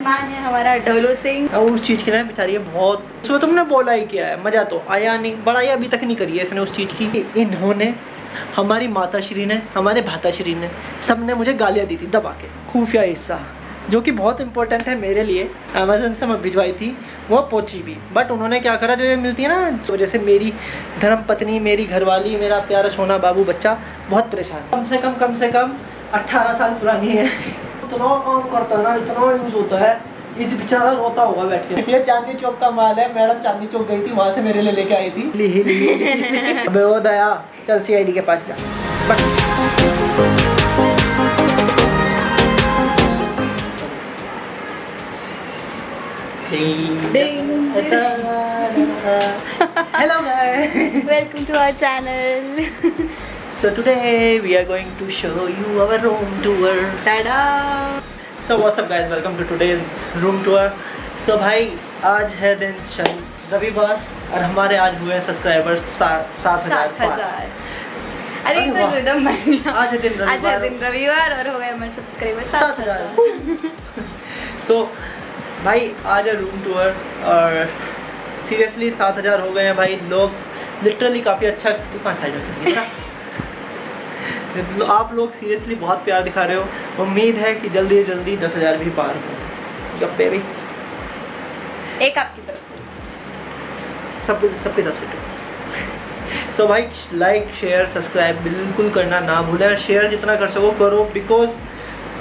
मान है हमारा ढोलू सिंह। उस चीज़ के लिए बेचारी है बहुत, उसमें तुमने बोला ही क्या है, मज़ा तो आया नहीं, बड़ाई अभी तक नहीं करी है इसने उस चीज़ की। इन्होंने, हमारी माता श्री ने, हमारे भाता श्री ने, सब ने मुझे गालियाँ दी थी दबा के। खुफिया हिस्सा जो कि बहुत इंपॉर्टेंट है मेरे लिए, अमेजन से मैं भिजवाई थी, वो पहुंची भी। बट उन्होंने क्या करा, जो ये मिलती है ना, तो जैसे मेरी धर्म पत्नी, मेरी घरवाली, मेरा प्यारा सोना बाबू बच्चा बहुत परेशान, कम से कम 18 साल पुरानी है। इतना काम करता है ना, इतना यूज होता है, इस बेचारा रोता होगा बैठ के। ये चांदनी चौक का माल है, मैडम चांदनी चौक गई थी, वहाँ से मेरे लिए लेके आई थी। अबे वो दया, चल CID के पास जा। Hello guys, welcome to our channel. so today we are going to show you our room tour. Tada. So what's up guys, welcome to today's room tour. तो भाई आज है दिन रविवार और हमारे आज हुए सब्सक्राइबर्स 7,000। अरे एक मिनट रिदम बन गया। आज है दिन रविवार और हो गए हमारे सब्सक्राइबर 7,000। So भाई आज है रूम टूर और सीरियसली 7,000 हो गए हैं भाई। लोग लिटरली काफ़ी अच्छा, कहाँ साइड आप लोग सीरियसली बहुत प्यार दिखा रहे हो। उम्मीद है कि जल्दी से जल्दी 10,000 भी पार हो। जब पे भी एक आपकी तरफ सबकी तरफ से। सो भाई लाइक शेयर सब्सक्राइब बिल्कुल करना ना भूलें, और शेयर जितना कर सको करो, बिकॉज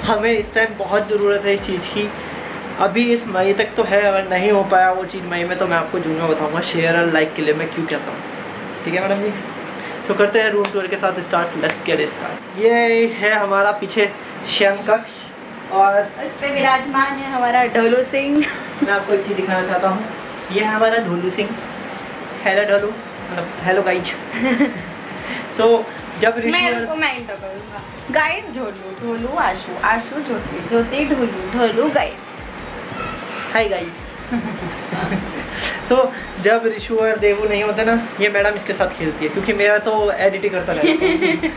हमें इस टाइम बहुत ज़रूरत है इस चीज़ की। अभी इस मई तक तो है, अगर नहीं हो पाया वो चीज़ मई में, तो मैं आपको जून में बताऊंगा शेयर और लाइक के लिए मैं क्यों कहता हूँ। ठीक है मैडम जी, सो करते हैं रूम टूर के साथ स्टार्ट। Let's get start. ये है हमारा पीछे शयन कक्ष और उस पे विराजमान है हमारा ढोलू सिंह। मैं आपको एक चीज़ दिखाना चाहता हूँ, ये है हमारा ढोलू सिंह। हेलो ढोलू, मतलब हेलो गाइज। सो जब मैं इंटर करूँगा। गाइस ढोलू आशु ज्योति ढोलू गाइस। Hi guys. तो जब ऋषु और देवू नहीं होते ना, ये मैडम इसके साथ खेलती है, क्योंकि मेरा तो एडिटिंग करता रहता हूँ।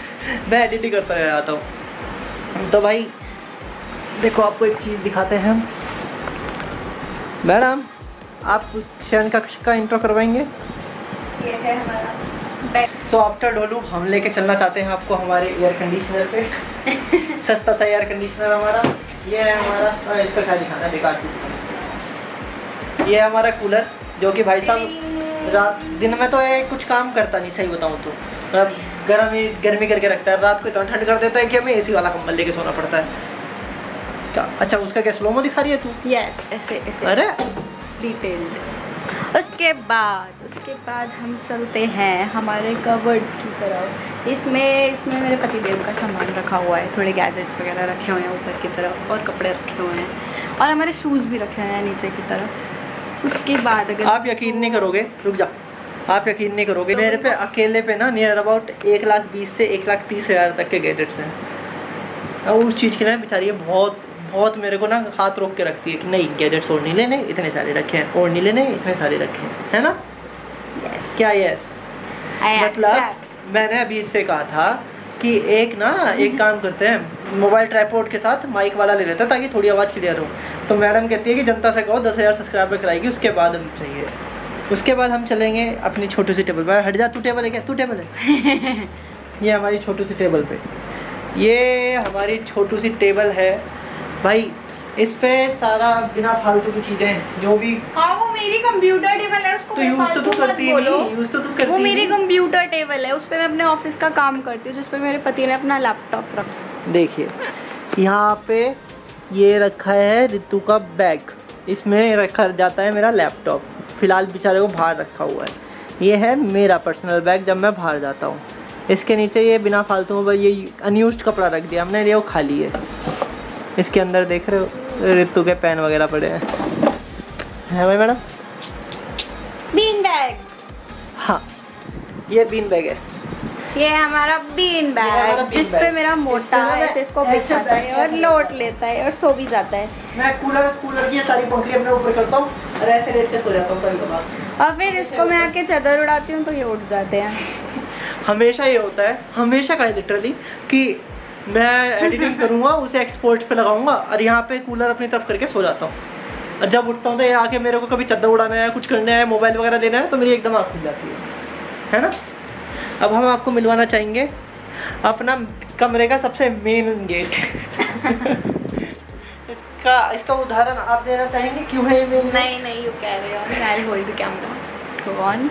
मैं एडिटिंग करता रह जाता हूँ। तो भाई देखो आपको एक चीज़ दिखाते हैं हम। मैडम आप शयन कक्ष का इंट्रो करवाएंगे। ये है हमारा। सो आफ्टर डोलू हम लेके चलना चाहते हैं आपको हमारे एयर कंडीशनर पे। सस्ता सा एयर कंडीशनर हमारा। ये है हमारा, इसका क्या दिखाना है, बेकार चीज़। ये है हमारा कूलर, जो कि भाई साहब रात दिन में तो ये कुछ काम करता नहीं, सही बताऊँ तो गर्मी करके रखता है, रात को इतना ठंड कर देता है कि हमें AC वाला कंबल लेके सोना पड़ता है। क्या अच्छा, उसका क्या स्लोमो दिखा रही है तू? यस ऐसे। अरे डिटेल्ड। उसके बाद हम चलते हैं हमारे कबर्ड्स की तरफ। इसमें मेरे पतिदेव का सामान रखा हुआ है, थोड़े गैजेट्स वगैरह रखे हुए हैं ऊपर की तरफ, और कपड़े रखे हुए हैं, और हमारे शूज़ भी रखे हुए हैं नीचे की तरफ। उसके बाद अगर आप यकीन नहीं करोगे, रुक जा, आप यकीन नहीं करोगे, मेरे पे अकेले पे ना नियर अबाउट 1,20,000 से 1,30,000 तक के गैजेट्स हैं। और उस चीज़ के लिए बेचारी है बहुत मेरे को ना हाथ रोक के रखती है कि नहीं गैजेट्स और नहीं लेने, इतने सारे रखे हैं, और नहीं लेने, इतने सारे रखे हैं, है ना? yes. क्या यस? मतलब मैंने अभी इससे कहा था कि एक काम करते हैं, मोबाइल ट्राइपॉड के साथ माइक वाला ले लेते हैं ताकि थोड़ी आवाज़ क्लियर हो। तो मैडम कहती है कि जनता से कहो 10,000 सब्सक्राइबर कराएगी, उसके बाद हम चाहिए। उसके बाद हम चलेंगे अपनी छोटी सी टेबल पर। हट जा, तू टेबल है क्या? तू टेबल है। ये हमारी छोटी सी टेबल पे, ये हमारी छोटी सी टेबल है भाई। इस पे सारा बिना फालतू की चीज़ें जो भी। हाँ वो मेरी कंप्यूटर टेबल है, उसको तो यूज़ तो तू करती है, यूज़ तो तू करती है। वो मेरी कंप्यूटर टेबल है, उस पे मैं अपने ऑफिस का काम करती हूँ, जिस पे मेरे पति ने अपना लैपटॉप रखा। देखिए यहाँ पे ये रखा है ऋतु का बैग, इसमें रखा जाता है मेरा लैपटॉप। फिलहाल बेचारे को बाहर रखा हुआ है। ये है मेरा पर्सनल बैग जब मैं बाहर जाता हूँ। इसके नीचे ये बिना फालतू में ये अनयूज्ड कपड़ा रख दिया हमने, ये वो खाली है। इसके अंदर देख रहे हो ऋतु के पेन वगैरह पड़े हैं भाई मैडम। Bean bag. हाँ ये बीन बैग है। ये है हमारा बीन बैग, जिस पे मेरा मोटा ऐसे इसको बिछाता है और लोट लेता है और सो भी जाता है। मैं कूलर की सारी पंखड़ी अपने ऊपर करता हूँ और ऐसे लेट के सो जाता हूँ कभी-कभार। और फिर इसको मैं आके चादर उड़ाती हूँ तो ये उठ जाते हैं। हमेशा ये होता है, हमेशा का लिटरली, कि मैं एडिटिंग करूँगा, उसे एक्सपोर्ट पे लगाऊंगा और यहाँ पे कूलर अपनी तरफ करके सो जाता हूँ। और जब उठता हूँ तो ये आके मेरे को कभी चद्दर उड़ाना है, कुछ करना है, मोबाइल वगैरह लेना है, तो मेरी एकदम आँख खुल जाती है ना। अब हम आपको मिलवाना चाहेंगे अपना कमरे का सबसे मेन गेट। इसका उदाहरण आप देना चाहेंगे क्यों है ये मेन? नहीं यू कह रहे हो, I hold the camera, go on.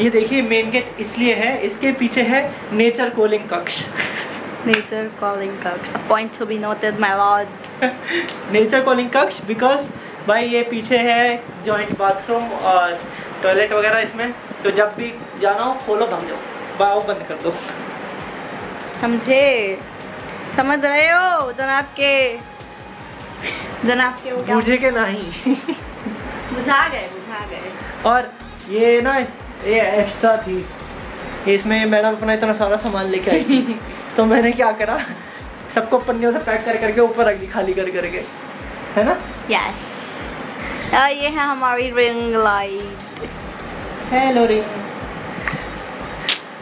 ये देखिए मेन गेट इसलिए है, इसके पीछे है नेचर कॉलिंग कक्ष। नेचर कॉलिंग कक्ष, a point to be noted my Lord. Nature calling कक्ष बिकॉज भाई ये पीछे है जॉइंट बाथरूम और टॉयलेट वगैरह इसमें, तो जब भी जाना हो खोलो बंद जाओ, बाओ बंद कर दो। समझे? समझ रहे हो जनाब के वो क्या? मुझे के नहीं। बुझा गए। और ये ना ये एक्स्ट्रा थी, इसमें मैडम अपना इतना सारा सामान लेके आई थी। तो मैंने क्या करा, सबको पन्नियों से पैक कर करके ऊपर रख दी, खाली कर करके, है ना। यस, ये है हमारी ring light. Hello ring.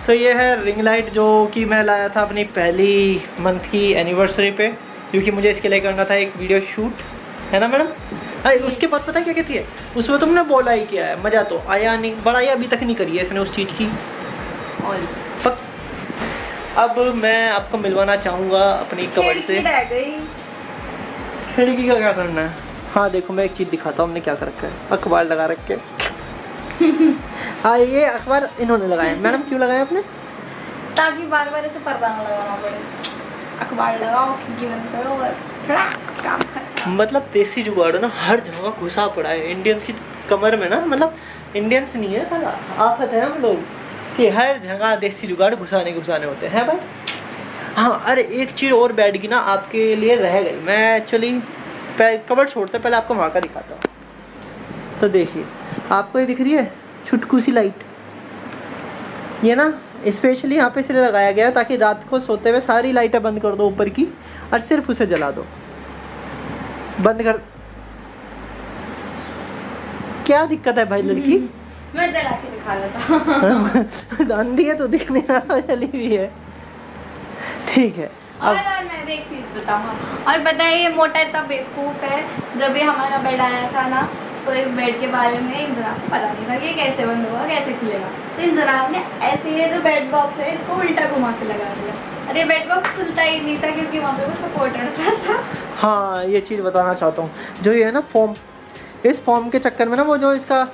So ये है रिंग लाइट जो कि मैं लाया था अपनी पहली मंथ की एनिवर्सरी पे, क्योंकि मुझे इसके लिए करना था एक वीडियो शूट, है ना मैडम। अरे उसके बाद पता क्या कहती है, उसमें तुमने बोला ही क्या है, मज़ा तो आया नहीं, बड़ाई अभी तक नहीं करी है इसने उस चीज़ की। और अब मैं आपको मिलवाना चाहूँगा अपनी कबर्ड से। खिड़की का क्या करना है? हाँ देखो मैं एक चीज़ दिखाता हूँ हमने क्या कर रखा है, अखबार लगा रखे। हाँ ये अखबार इन्होंने लगाए। मैडम क्यों लगाए आपने? ताकि बार बार ऐसे पर्दा ना लगाना पड़े। अखबार लगाओ, खिड़की बंद करो और थोड़ा काम करो। मतलब देसी जुगाड़ ना हर जगह घुसा पड़ा है इंडियंस की कमर में ना, मतलब इंडियंस नहीं है साला, आफत है हम लोग कि हर जगह देसी जुगाड़ घुसाने होते हैं भाई। हाँ अरे एक चीज़ और बैठ गई ना आपके लिए रह गई। मैं एक्चुअली कबर्ड छोड़ते पहले आपको वहाँ का दिखाता हूँ। तो देखिए आपको ये दिख रही है छुटकू सी लाइट, ये ना स्पेशली यहाँ पे इसलिए लगाया गया ताकि रात को सोते हुए सारी लाइटें बंद कर दो ऊपर की और सिर्फ उसे जला दो। बंद कर। क्या दिक्कत है भाई लड़की? मैं जला के दिखा देता। अंधी है तो दिखने जली हुई है, ठीक है। और मैं भी एक चीज़ बताऊँगा, और बताइए मोटा इतना बेवकूफ़ है, जब भी हमारा बेड आया था ना तो इस बेड के बारे में इन जनाब को पता नहीं था कि कैसे बंद होगा कैसे खुलेगा। तो इन जनाब ने ऐसे ये जो बेड बॉक्स है इसको उल्टा घुमा के लगा दिया, अरे बेड बॉक्स खुलता ही नहीं था क्योंकि वहाँ पे वो सपोर्ट अड़ता था। हाँ ये चीज़ बताना चाहता हूँ, जो ये है ना फॉर्म, इस फॉर्म के चक्कर में ना वो जो इसका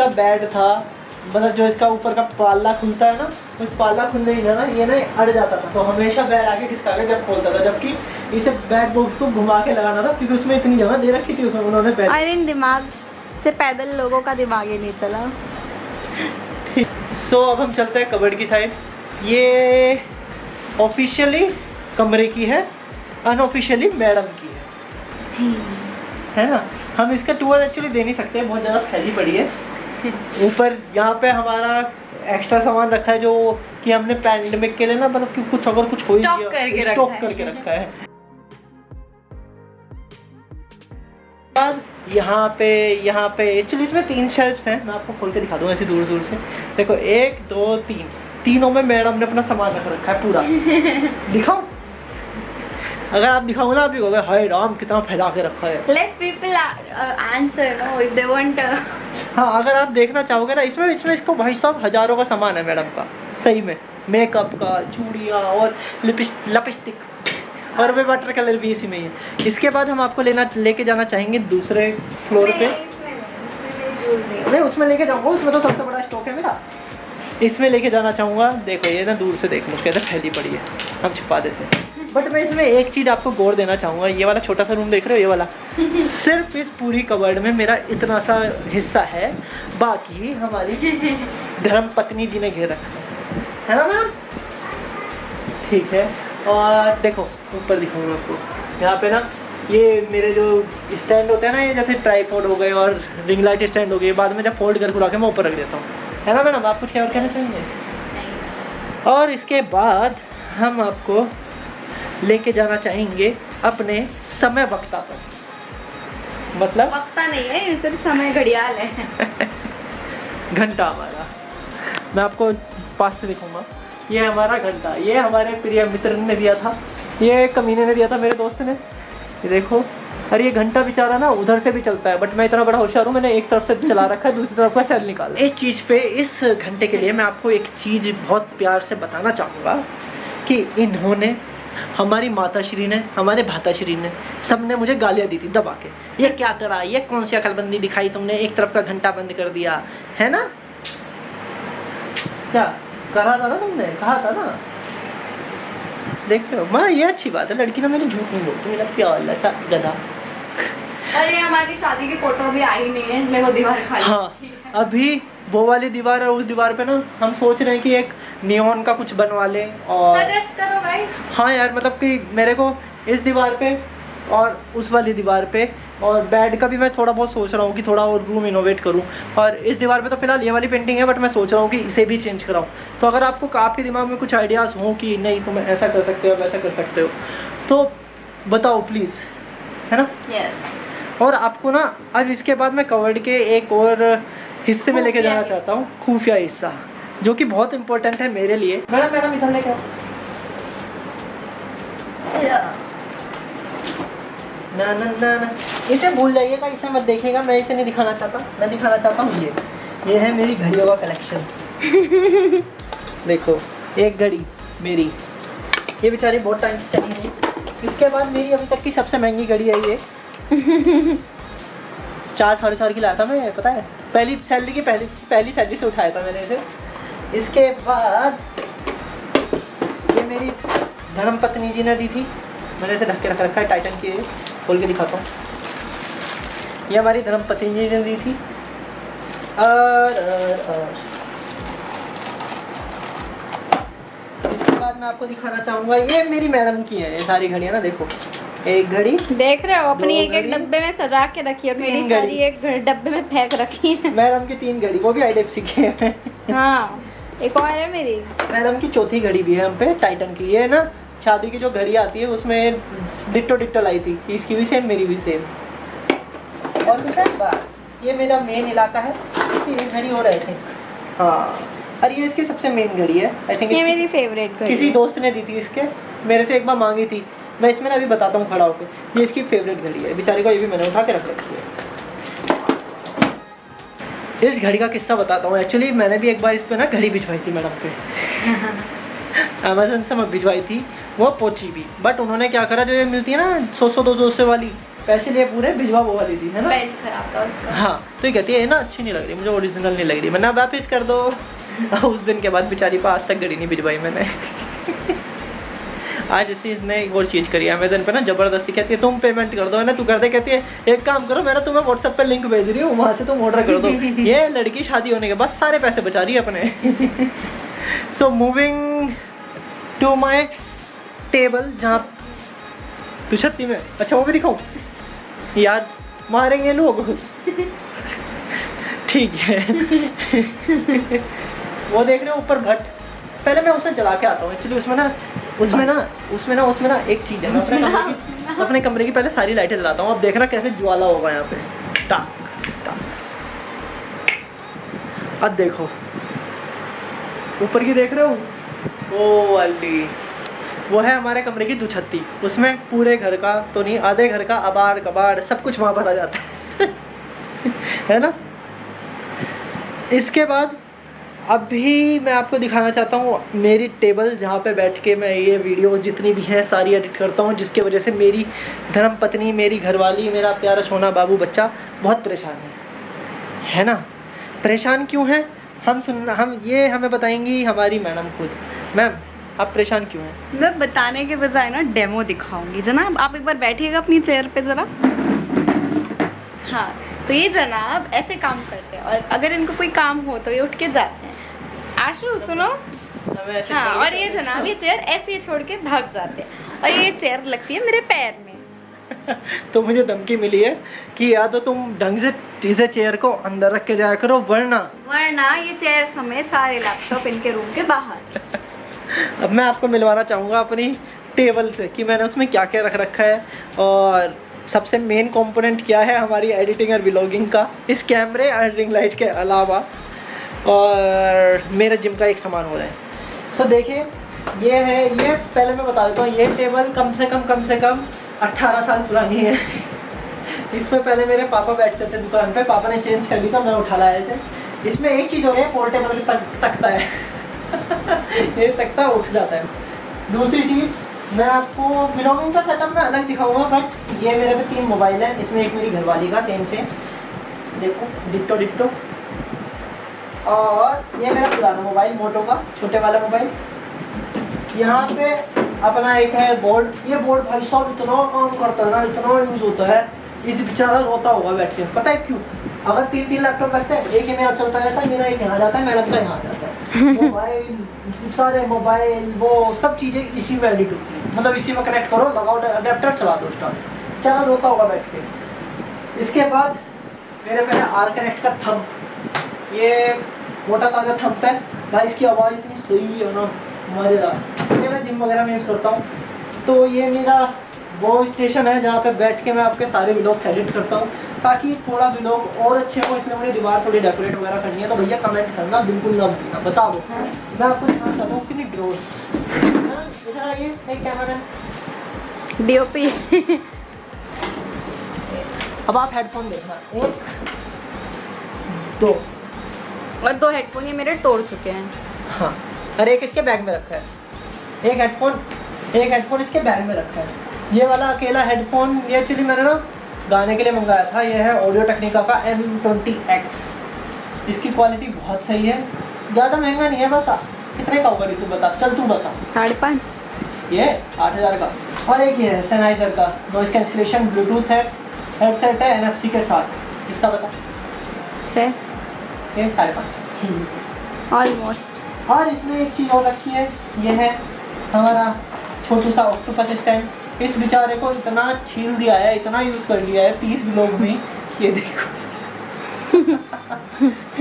बेड था, मतलब जो इसका ऊपर का पाला खुलता है ना, उस पाला खुलने ही ना ये ना अड़ जाता था, तो हमेशा बेड आके खिसका के जब खोलता था, जबकि इसे बेड बॉक्स को घुमा के लगाना था क्योंकि उसमें इतनी जगह दे रखी थी उसमें उन्होंने पहले। और इन दिमाग से पैदल लोगों का दिमाग ही नहीं चला। सो अब हम चलते हैं कबर्ड की साइड। ये ऑफिशियली कमरे की है, अनऑफिशियली मैडम की है ना। हम इसका टूर एक्चुअली दे नहीं सकते, बहुत ज़्यादा फैली पड़ी है। ऊपर यहाँ पे हमारा एक्स्ट्रा सामान रखा है जो कि हमने पैंडेमिक के लिए ना, मतलब कि कुछ अगर कुछ हो गया स्टॉक करके रखा है। बाद यहाँ पे एक्चुअली इसमें 3 शेल्फ्स हैं, मैं आपको खोल के दिखा दूँगा ऐसे दूर दूर से। देखो 1 2 3, तीनों में मैडम ने अपना सामान रख रखा है पूरा। दिखाओ, अगर आप दिखाओ ना आप भी कहोगे हाय राम कितना फैला के रखा है। Let people answer no if they want। हाँ अगर आप देखना चाहोगे ना इसमें इसको भाई साहब हज़ारों का सामान है मैडम का, सही में मेकअप का, चूड़ियाँ और लिपस्टिक और वे वाटर कलर भी इसी में ही है। इसके बाद हम आपको लेके जाना चाहेंगे दूसरे फ्लोर पे। नहीं उसमें लेके जाऊँगा, उसमें तो सबसे बड़ा स्टॉक है मेरा, इसमें लेके जाना चाहूँगा। देखो ये ना दूर से देख लो कैसे फैली पड़ी है, हम छुपा देते हैं। बट मैं इसमें एक चीज़ आपको गौर देना चाहूँगा, ये वाला छोटा सा रूम देख रहे हो, ये वाला सिर्फ इस पूरी कबर्ड में मेरा इतना सा हिस्सा है, बाकी हमारी धर्म पत्नी जी ने घेर रखा है ना मैम, ठीक है। और देखो ऊपर दिखाऊंगा आपको, यहाँ पे ना ये मेरे जो स्टैंड होते हैं ना, ये जैसे ट्राईपॉड हो गए और रिंग लाइट स्टैंड हो गए, बाद में जब फोल्ड करके उड़ा के मैं ऊपर रख देता हूँ, है ना मैडम। आप कुछ क्या और कहना चाहेंगे? और इसके बाद हम आपको लेके जाना चाहेंगे अपने समय वक्ता पर, मतलब वक्ता नहीं है ये सिर्फ समय घड़ियाल है। घंटा हमारा, मैं आपको पास से दिखाऊंगा। ये हमारा घंटा, ये हमारे प्रिय मित्र ने दिया था, ये कमीने ने दिया था मेरे दोस्त ने। ये देखो अरे ये घंटा बेचारा ना उधर से भी चलता है, बट मैं इतना बड़ा होशियार हूँ, मैंने एक तरफ से चला रखा है, दूसरी तरफ का सेल निकाला। इस चीज़ पे, इस घंटे के लिए मैं आपको एक चीज़ बहुत प्यार से बताना चाहूँगा कि इन्होंने, हमारी माताश्री ने, हमारे भाताश्री ने, सब ने मुझे गालियाँ दी थी दबा के, ये क्या करा, ये कौन सी अकलबंदी दिखाई तुमने, एक तरफ का घंटा बंद कर दिया है ना, क्या करा था ना तुमने, कहा था ना। देख रहे हो माँ, ये अच्छी बात है, लड़की ना मैंने झूठ नहीं बोलती, मेरा प्यार ऐसा गधा। अरे हमारी शादी की फोटो भी आई नहीं है, इसलिए वो दीवार खाली। हाँ, अभी वो वाली दीवार और उस दीवार पे ना हम सोच रहे हैं कि एक नियॉन का कुछ बनवा लें। और सजेस्ट करो भाई। हाँ यार, मतलब कि मेरे को इस दीवार पे और उस वाली दीवार पे, और बेड का भी मैं थोड़ा बहुत सोच रहा हूँ कि थोड़ा और रूम इनोवेट करूँ। और इस दीवार पे तो फिलहाल ये वाली पेंटिंग है, बट मैं सोच रहा हूँ कि इसे भी चेंज कराऊँ। तो अगर आपको, आपके दिमाग में कुछ आइडियाज़ हो कि नहीं तुम ऐसा कर सकते हो, वैसा कर सकते हो, तो बताओ प्लीज़, है ना। यस। और आपको ना अब इसके बाद मैं कवर्ड के एक और हिस्से में लेके जाना चाहता हूँ, खुफिया हिस्सा, जो कि बहुत इंपॉर्टेंट है मेरे लिए। मैडम इधर लेके आओ। ना ना ना ना, इसे भूल जाइएगा, इसे मत देखिएगा, मैं इसे नहीं दिखाना चाहता। मैं दिखाना चाहता हूँ ये है मेरी घड़ियों का कलेक्शन। देखो, एक घड़ी मेरी, ये बेचारी बहुत टाइम से चली है। इसके बाद मेरी अभी तक की सबसे महंगी घड़ी है ये। 4-4.5 की लाया था मैं, पता है, पहली सैलरी की पहली सैलरी से उठाया था मैंने इसे। इसके बाद ये मेरी धर्मपत्नी जी ने दी थी, मैंने इसे ढक के रख रखा है, टाइटन की, खोल के दिखाता हूँ। ये हमारी धर्मपत्नी जी ने दी थी। और इसके बाद मैं आपको दिखाना चाहूँगा, ये मेरी मैडम की है ये सारी घड़ियाँ ना। देखो, एक घड़ी देख रहे हो, अपनी एक घड़ी, डब्बे में सजा के रखी है, और मेरी सारी एक डब्बे में फेंक रखी है। मैडम की 3 घड़ी, वो भी IDFC की है। हाँ, एक और है मेरी मैडम की चौथी घड़ी भी है हम पे, टाइटन की। ये ना शादी की जो घड़ी आती है उसमें डिट्टो लाई थी, इसकी भी सेम, मेरी भी सेम। और कुछ है बस, ये मेरा मेन इलाका है। ये घड़ी हो रहे थे, हाँ, और ये इसकी सबसे मेन घड़ी है, आई थिंक। ये मेरी फेवरेट घड़ी किसी दोस्त ने दी थी इसके, मेरे से एक बार मांगी थी, मैं इसमें ना अभी बताता हूँ खड़ा होकर। ये इसकी फेवरेट घड़ी है बेचारी को, ये भी मैंने उठा के रख रखी है। इस घड़ी का किस्सा बताता हूँ। एक्चुअली मैंने भी एक बार इस पे ना घड़ी भिजवाई थी मैडम पे। अमेजन से मैं भिजवाई थी, वो पहुंची भी, बट उन्होंने क्या करा, जो ये मिलती है ना 100-200 वाली, पैसे लिए पूरे, भिजवा वो वाली थी, है ना। खराब था उसका। हाँ, तो ये कहती है ना अच्छी नहीं लग रही मुझे, ओरिजिनल नहीं लग रही, मैंने वापस कर दो। उस दिन के बाद बेचारी को आज तक घड़ी नहीं भिजवाई मैंने। आज इसी इसने एक और चीज़ करी, अमेजन पे ना ज़बरदस्ती कहती है तुम पेमेंट कर दो, है ना, तू कर दे, कहती है एक काम करो, मैं तुम्हें व्हाट्सएप पे लिंक भेज रही हूँ, वहाँ से तुम ऑर्डर कर दो। ये लड़की शादी होने के बाद सारे पैसे बचा रही है अपने। So moving to my table, जहाँ तुषत्ती में, अच्छा वो भी दिखाऊँ यार, मारेंगे लोग। ठीक है। वो देख रहे हो ऊपर भट्ट, पहले मैं उसे जला के आता हूँ। एक्चुअली उसमें ना एक चीज़ है, मैं अपने कमरे की पहले सारी लाइटें जलाता हूँ। अब देखना कैसे ज्वाला होगा यहाँ पे, टाक टाक। अब देखो ऊपर की देख रहे हो, वो वाली, वो है हमारे कमरे की दुछत्ती। उसमें पूरे घर का तो नहीं, आधे घर का अबाड़ कबाड़ सब कुछ वहाँ भरा जाता है। है ना। इसके बाद अभी मैं आपको दिखाना चाहता हूँ मेरी टेबल, जहाँ पे बैठ के मैं ये वीडियो जितनी भी हैं सारी एडिट करता हूँ, जिसके वजह से मेरी धर्मपत्नी, मेरी घरवाली, मेरा प्यारा सोना बाबू बच्चा बहुत परेशान है ना। परेशान क्यों है ये हमें बताएंगी हमारी मैडम खुद। मैम आप परेशान क्यों हैं? मैं बताने के बजाय ना डेमो दिखाऊंगी। जनाब आप एक बार बैठिएगा अपनी चेयर पे ज़रा। हाँ, तो ये जनाब ऐसे काम करते हैं, और अगर इनको कोई काम हो तो ये उठ के जाते हैं। आशु सुनो। हाँ, और ये जनाब ये चेयर ऐसे ही छोड़ के भाग जाते हैं, और ये चेयर लगती है मेरे पैर में। तो मुझे धमकी मिली है कि या तो तुम ढंग से इसे चेयर को अंदर रख के जाया करो, वरना ये चेयर समेत सारे लैपटॉप इनके रूम के बाहर। अब मैं आपको मिलवाना चाहूँगा अपनी टेबल से कि मैंने उसमें क्या क्या रख रखा है, और सबसे मेन कंपोनेंट क्या है हमारी एडिटिंग और व्लॉगिंग का, इस कैमरे और रिंग लाइट के अलावा, और मेरे जिम का एक सामान हो रहा है। सो देखिए ये पहले मैं बता देता हूँ, ये टेबल कम से कम 18 साल पुरानी है। इसमें पहले मेरे पापा बैठते थे दुकान पे, पापा ने चेंज कर ली था, मैं उठा लाया थे। इसमें एक चीज़ हो रही है, पोर्टेबल तख्ता है ये तख्ता उठ जाता है। दूसरी चीज़ मैं आपको व्लॉगिंग का सेटअप में अलग दिखाऊंगा, बट ये मेरे पे 3 मोबाइल है। इसमें एक मेरी घरवाली का सेम देखो डिट्टो डिट्टो, और ये मेरा पुराना मोबाइल मोटो का छोटे वाला मोबाइल। यहाँ पे अपना एक है बोर्ड। ये बोर्ड भाई साहब इतना काम करता है ना, इतना यूज़ होता है, इस बेचारा रोता होगा बैठ के। पता है क्यों? अगर 3 लैपटॉप रखते हैं, एक ही मेरा चलता रहता है, मेरा एक यहाँ जाता है, मैडम का यहाँ जाता है। मोबाइल सारे मोबाइल वो सब चीज़ें इसी में एडिट होती है, मतलब इसी में कनेक्ट करो, लगाओ अडेप्टर, चला दो स्टार्ट, बेचारा रोता होगा बैठ के। इसके बाद मेरे पे है आर कनेक्ट का थंब। ये मोटा ताजा थंब है भाई, इसकी आवाज़ इतनी सही है ना, मज़ेदार। ये मैं जिम वगैरह में यूज़ करता हूँ। तो ये मेरा वो स्टेशन है जहाँ पे बैठ के मैं आपके सारे व्लॉग्स एडिट करता हूँ, ताकि थोड़ा व्लॉग और अच्छे हो। इसलिए मुझे दीवार थोड़ी डेकोरेट वगैरह करनी है, तो भैया कमेंट करना बिल्कुल ना भूलना, बता दो। मैं आपको दिखाना चाहता हूँ कितनी ड्रोस। इधर आइए, एक कैमरा DOP अब आप हेडफोन देखना, 1 2 और 2 हेडफोन ये मेरे तोड़ चुके हैं। हाँ, और एक इसके बैग में रखा है। एक हेडफोन इसके बैग में रखा है। ये वाला अकेला हेडफोन ये एक्चुअली मैंने ना गाने के लिए मंगाया था। ये है ऑडियो टेक्निका का M20X। इसकी क्वालिटी बहुत सही है, ज़्यादा महंगा नहीं है। बस कितने का होगा तू बता, चल तू बता। 5.5। ये 8,000 का। और एक ये है Sennheiser का नॉइस कैंसिलेशन ब्लूटूथ है, हेडसेट है NFC के साथ। इसका बता 6। ये 5.5 ऑलमोस्ट। और इसमें एक चीज़ और रखी है, ये है हमारा छोटू सा ऑक्टोपस स्टैंड। इस बेचारे को इतना छील दिया है, इतना यूज़ कर लिया है 30 व्लॉग में। ये देखो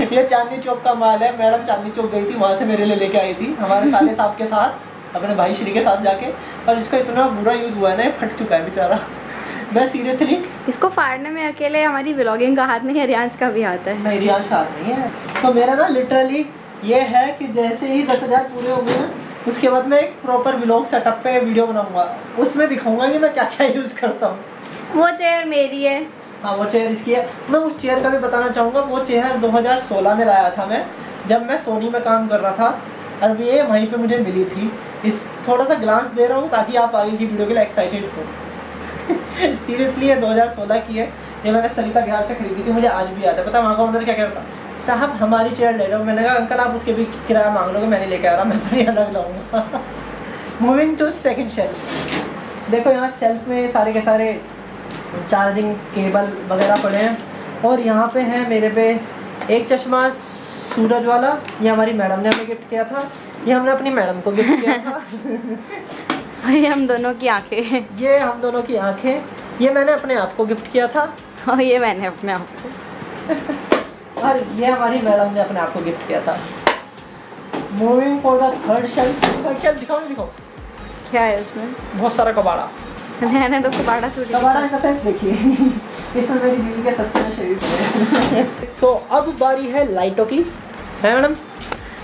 ये चांदनी चौक का माल है। मैडम चांदनी चौक गई थी, वहाँ से मेरे लिए लेके आई थी, हमारे साले साहब के साथ, अपने भाई श्री के साथ जाके। और इसका इतना बुरा यूज़ हुआ है ना, ये फट चुका है बेचारा। मैं सीरियसली इसको फाड़ने में अकेले हमारी व्लॉगिंग का हाथ नहीं है, रियांश का भी हाथ है। नहीं, रियांश का हाथ नहीं है। तो मेरा ना लिटरली ये है कि जैसे ही 10,000 पूरे हो गए, उसके बाद मैं एक प्रॉपर व्लॉग सेटअप पे वीडियो बनाऊंगा, उसमें दिखाऊंगा कि मैं क्या क्या यूज़ करता हूँ। वो चेयर मेरी है। हाँ, वो चेयर इसकी है। मैं उस चेयर का भी बताना चाहूँगा। वो चेयर 2016 में लाया था मैं, जब मैं सोनी में काम कर रहा था, और ये वहीं पे मुझे मिली थी। इस थोड़ा सा ग्लांस दे रहा हूँ ताकि आप आगे की वीडियो के लिए एक्साइटेड हो। सीरियसली ये 2016 की है। ये मैंने सरिता बिहार से खरीदी थी, मुझे आज भी याद है। पता वहाँ का ओनर क्या कहता, साहब हमारी चेयर ले लो। मैंने कहा अंकल आप उसके भी किराया मांग लोगे, मैं नहीं लेके आ रहा, मैं अपनी अलग लाऊंगा। Moving to second shelf. देखो यहाँ शेल्फ में सारे के सारे चार्जिंग केबल वगैरह पड़े हैं। और यहाँ पे है मेरे पे एक चश्मा सूरज वाला, ये हमारी मैडम ने हमें गिफ्ट किया था। ये हमने अपनी मैडम को गिफ्ट किया था। ये हम दोनों की आंखें। ये हम दोनों की आंखें, ये मैंने अपने आप को गिफ्ट किया था। और ये मैंने अपने आप को। और ये हमारी मैडम ने अपने आप को गिफ्ट किया था। Moving for the third shelf. Third shelf दिखाओ, नहीं दिखाओ क्या है उसमें? बहुत सारा कबाड़ा। मैंने तो कबाड़ा थोड़ी। कबाड़ा का सेंस देखिए। इसमें मेरी बीवी के सस्ते में शरीर पड़े। सो अब बारी है लाइटों की, है मैडम?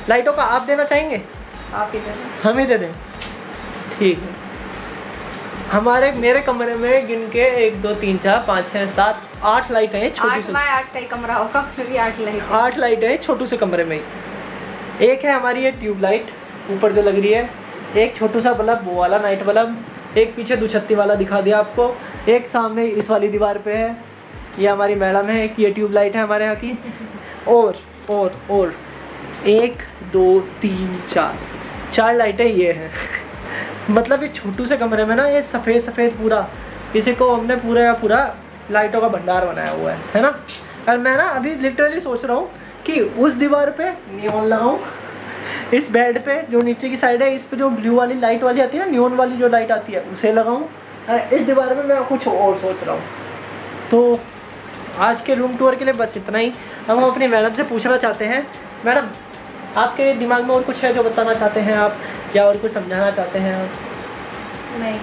लाइटों का आप देना चाहेंगे? आप ही दे दो। हम ही दे दें, ठीक है। हमारे मेरे कमरे में गिन के 1 2 3 4 5 6 7 8 लाइट है। 8x8 का ही कमरा होगा, फिर भी 8 लाइट। 8 लाइट है छोटू से कमरे में ही। एक है हमारी ये ट्यूबलाइट ऊपर जो लग रही है, एक छोटू सा बल्ब वो वाला नाइट बल्ब, एक पीछे दुछत्ती वाला दिखा दिया आपको, एक सामने इस वाली दीवार पे है, ये हमारी मैडम है, एक ये ट्यूबलाइट है हमारे यहाँ की। और 1 2 3 4 लाइटें ये हैं। मतलब ये छोटू से कमरे में ना ये सफ़ेद पूरा, इसी को हमने पूरा या पूरा लाइटों का भंडार बनाया हुआ है ना। और मैं ना अभी लिटरली सोच रहा हूँ कि उस दीवार पे नियॉन लगाऊँ, इस बेड पे जो नीचे की साइड है इस पे जो ब्लू वाली लाइट वाली आती है ना, नियॉन वाली जो लाइट आती है उसे लगाऊँ। इस दीवार में मैं कुछ और सोच रहा हूँ। तो आज के रूम टूर के लिए बस इतना ही। अब हम अपनी मैडम से पूछना चाहते हैं, मैडम आपके दिमाग में और कुछ है जो बताना चाहते हैं आप, या और कुछ समझाना चाहते हैं आप? नहीं।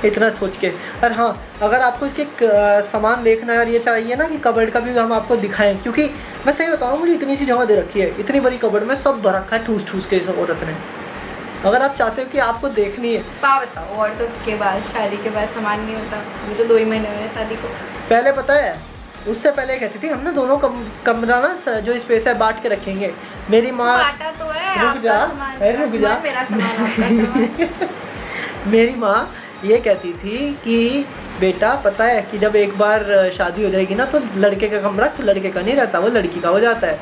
इतना सोच के। और हाँ, अगर आपको इसके सामान देखना है और ये चाहिए ना कि कबर्ड का भी हम आपको दिखाएं, क्योंकि मैं सही बताऊँ मुझे इतनी सी जगह दे रखी है, इतनी बड़ी कबर्ड में सब भर रखा है ठूस ठूस के इस औरत ने। अगर आप चाहते हो कि आपको देखनी है। पा बताओ, और तो के बाद शादी के बाद सामान नहीं होता, अभी तो 2 ही महीने हुए शादी को। पहले पता है, उससे पहले कहती थी हम ना दोनों कमरा ना जो स्पेस है बांट के रखेंगे। मेरी माँ बांटा तो है, रुक जा, रुक जा, मेरा सामान आपका सामान। मेरी माँ ये कहती थी कि बेटा पता है कि जब एक बार शादी हो जाएगी ना तो लड़के का कमरा लड़के का नहीं रहता, वो लड़की का हो जाता है।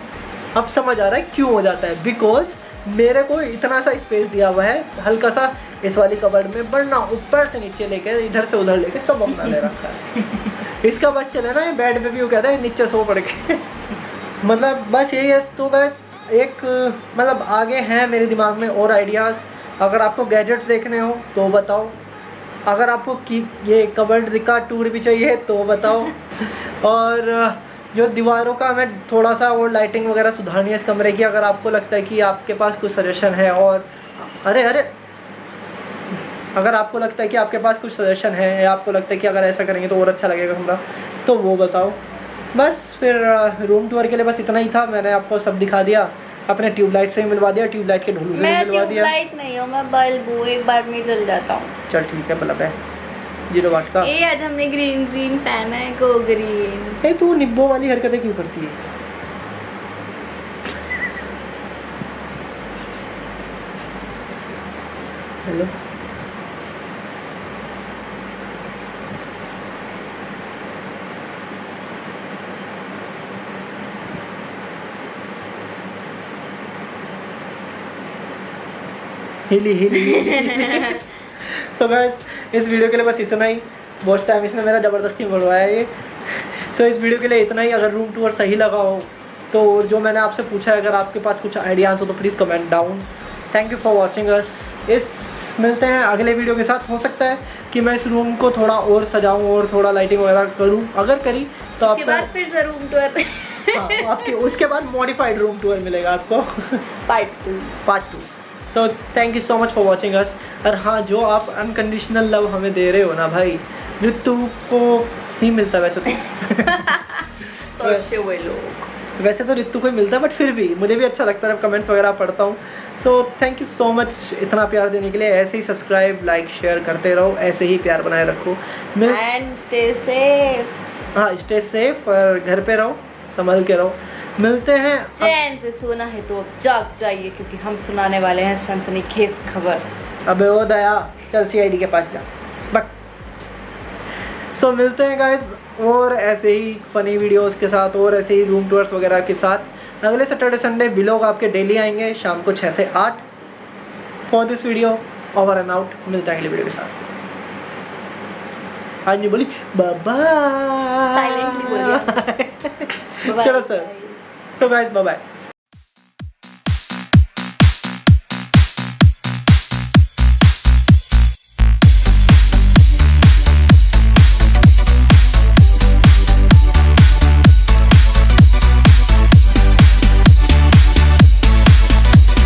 अब समझ आ रहा है क्यों हो जाता है, बिकॉज मेरे को इतना सा स्पेस दिया हुआ है, हल्का सा इस वाली कबर्ड में, वरना ऊपर से नीचे लेके इधर से उधर लेके सब अपना ले रखा है। इसका बस चले ना बेड पे भी वो कहता है नीचे सो पड़ के। मतलब बस यही है। तो बस एक मतलब आगे हैं मेरे दिमाग में और आइडियाज़, अगर आपको गैजेट्स देखने हो तो बताओ, अगर आपको कि ये कबर्ड का टूर भी चाहिए तो बताओ। और जो दीवारों का हमें थोड़ा सा और लाइटिंग वगैरह सुधारनी है इस कमरे की, अगर आपको लगता है कि आपके पास कुछ सजेशन है, और अरे अगर आपको लगता है कि आपके पास कुछ सजेशन है या आपको लगता है कि अगर ऐसा करेंगे तो और अच्छा लगेगा कमरा, तो वो बताओ। बस फिर रूम टूर के लिए बस इतना ही था, मैंने आपको सब दिखा दिया, अपने ट्यूबलाइट से भी मिलवा दिया, ट्यूबलाइट के ढोलू से भी मिलवा दिया। मैं ट्यूबलाइट नहीं हूँ, मैं बल्ब हूँ, एक बार में जल जाता हूँ। चल ठीक है, बल्ब है 0 वाट का। ये आज हमने ग्रीन पहना है, गो ग्रीन। ए तू निब्बो वाली हरकतें क्यों करती है? हेलो हिली सो गाइस इस वीडियो के लिए बस इतना ही। बहुत टाइम इसने मेरा ज़बरदस्ती बढ़वाया ये। सो इस वीडियो के लिए इतना ही। अगर रूम टूर सही लगा हो तो जो मैंने आपसे पूछा है, अगर आपके पास कुछ आइडियाज़ हो तो please comment down. Thank you for watching us. मिलते हैं अगले वीडियो के साथ। हो सकता है कि मैं इस रूम को थोड़ा और सजाऊँ और थोड़ा लाइटिंग वगैरह करूँ, अगर करी तो उसके बाद फिर से रूम टूर। हाँ, आपके उसके बाद मॉडिफाइड रूम टूर मिलेगा आपको part 2। So thank you so much for watching us. और हाँ, जो आप अनकंडीशनल लव हमें दे रहे हो ना भाई, ऋतु को नहीं मिलता वैसे तो वैसे तो ऋतु को ही मिलता है, बट फिर भी मुझे भी अच्छा लगता है जब कमेंट्स वगैरह पढ़ता हूँ। So thank you so much इतना प्यार देने के लिए। ऐसे ही सब्सक्राइब लाइक शेयर करते रहो, ऐसे ही प्यार बनाए रखो। And stay safe. हाँ, स्टे सेफ और घर पे रहो, संभल के रहो। मिलते हैं। चैन से सोना है तो जाग जाइए, क्योंकि हम सुनाने वाले हैं सनसनीखेज खबर। अबे ओ दया, चल CID के पास जा। बट सो मिलते हैं गाइस और ऐसे ही फनी वीडियोस के साथ और ऐसे ही रूम टूर्स वगैरह के साथ। अगले सैटरडे संडे व्लॉग आपके डेली आएंगे शाम को 6 से 8। For this video over and out. मिलते हैं अगले वीडियो के साथ। आज नहीं बोली बाय बाय, साइलेंटली बोलिए। चलो sir. So guys bye bye.